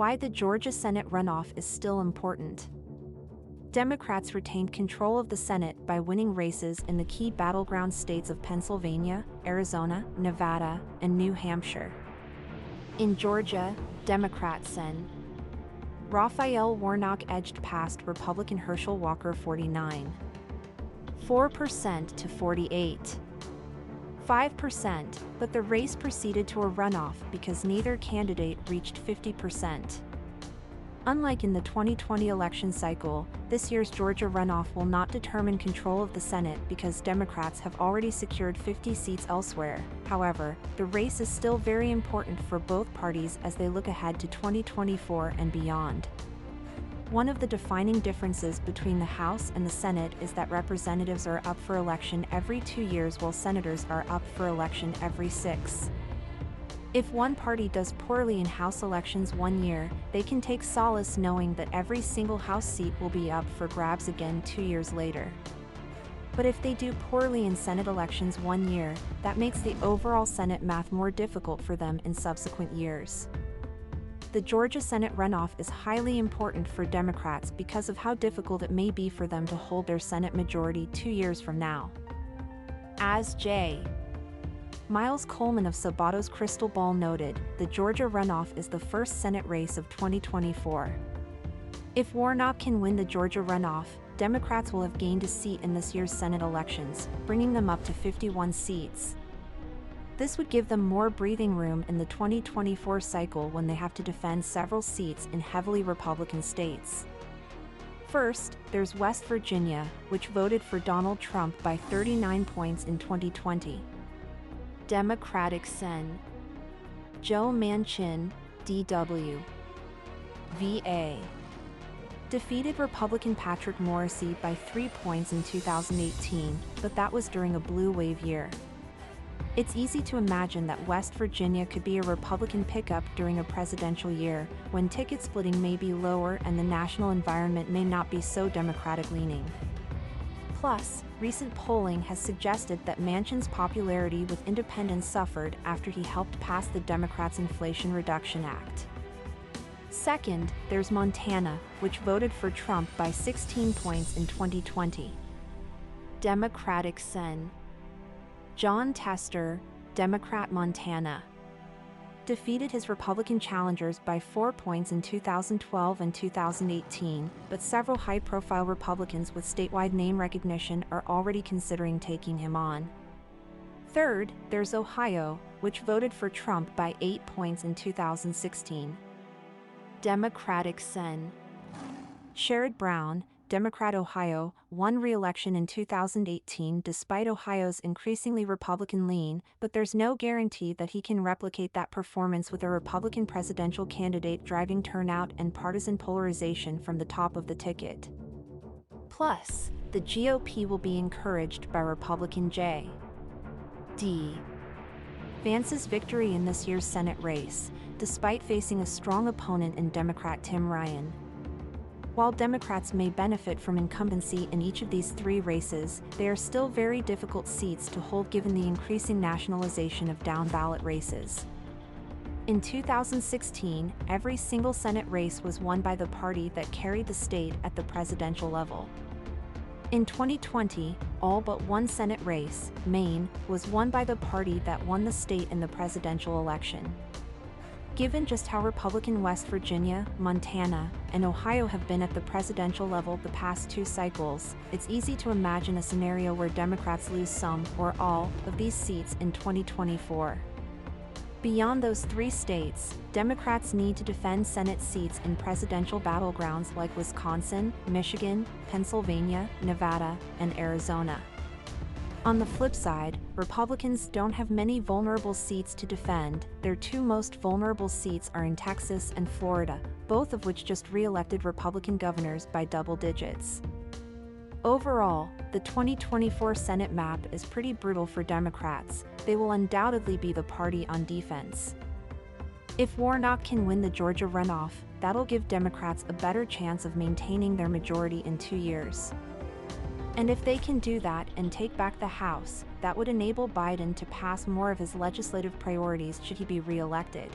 why the Georgia Senate runoff is still important. Democrats retained control of the Senate by winning races in the key battleground states of Pennsylvania, Arizona, Nevada, and New Hampshire. In Georgia, Democrat Sen. Raphael Warnock edged past Republican Herschel Walker 49.4% to 48.5%, but the race proceeded to a runoff because neither candidate reached 50%. Unlike in the 2020 election cycle, this year's Georgia runoff will not determine control of the Senate because Democrats have already secured 50 seats elsewhere. However, the race is still very important for both parties as they look ahead to 2024 and beyond. One of the defining differences between the House and the Senate is that representatives are up for election every 2 years while senators are up for election every 6. If one party does poorly in House elections one year, they can take solace knowing that every single House seat will be up for grabs again 2 years later. But if they do poorly in Senate elections one year, that makes the overall Senate math more difficult for them in subsequent years. The Georgia Senate runoff is highly important for Democrats because of how difficult it may be for them to hold their Senate majority 2 years from now. As J. Miles Coleman of Sabato's Crystal Ball noted, the Georgia runoff is the first Senate race of 2024. If Warnock can win the Georgia runoff, Democrats will have gained a seat in this year's Senate elections, bringing them up to 51 seats. This would give them more breathing room in the 2024 cycle when they have to defend several seats in heavily Republican states. First, there's West Virginia, which voted for Donald Trump by 39 points in 2020. Democratic Sen. Joe Manchin, DW. VA. Defeated Republican Patrick Morrisey by 3 points in 2018, but that was during a blue wave year. It's easy to imagine that West Virginia could be a Republican pickup during a presidential year, when ticket splitting may be lower and the national environment may not be so Democratic-leaning. Plus, recent polling has suggested that Manchin's popularity with independents suffered after he helped pass the Democrats' Inflation Reduction Act. Second, there's Montana, which voted for Trump by 16 points in 2020. Democratic Sen. John Tester, Democrat Montana. Defeated his Republican challengers by 4 points in 2012 and 2018, but several high-profile Republicans with statewide name recognition are already considering taking him on. Third, there's Ohio, which voted for Trump by 8 points in 2016. Democratic Sen. Sherrod Brown, Democrat Ohio, won re-election in 2018 despite Ohio's increasingly Republican lean, but there's no guarantee that he can replicate that performance with a Republican presidential candidate driving turnout and partisan polarization from the top of the ticket. Plus, the GOP will be encouraged by Republican J. D. Vance's victory in this year's Senate race, despite facing a strong opponent in Democrat Tim Ryan. While Democrats may benefit from incumbency in each of these 3 races, they are still very difficult seats to hold given the increasing nationalization of down-ballot races. In 2016, every single Senate race was won by the party that carried the state at the presidential level. In 2020, all but one Senate race, Maine, was won by the party that won the state in the presidential election. Given just how Republican West Virginia, Montana, and Ohio have been at the presidential level the past 2 cycles, it's easy to imagine a scenario where Democrats lose some or all of these seats in 2024. Beyond those 3 states, Democrats need to defend Senate seats in presidential battlegrounds like Wisconsin, Michigan, Pennsylvania, Nevada, and Arizona. On the flip side, Republicans don't have many vulnerable seats to defend. Their 2 most vulnerable seats are in Texas and Florida, both of which just re-elected Republican governors by double digits. Overall, the 2024 Senate map is pretty brutal for Democrats. They will undoubtedly be the party on defense. If Warnock can win the Georgia runoff, that'll give Democrats a better chance of maintaining their majority in 2 years. And if they can do that and take back the House, that would enable Biden to pass more of his legislative priorities should he be re-elected.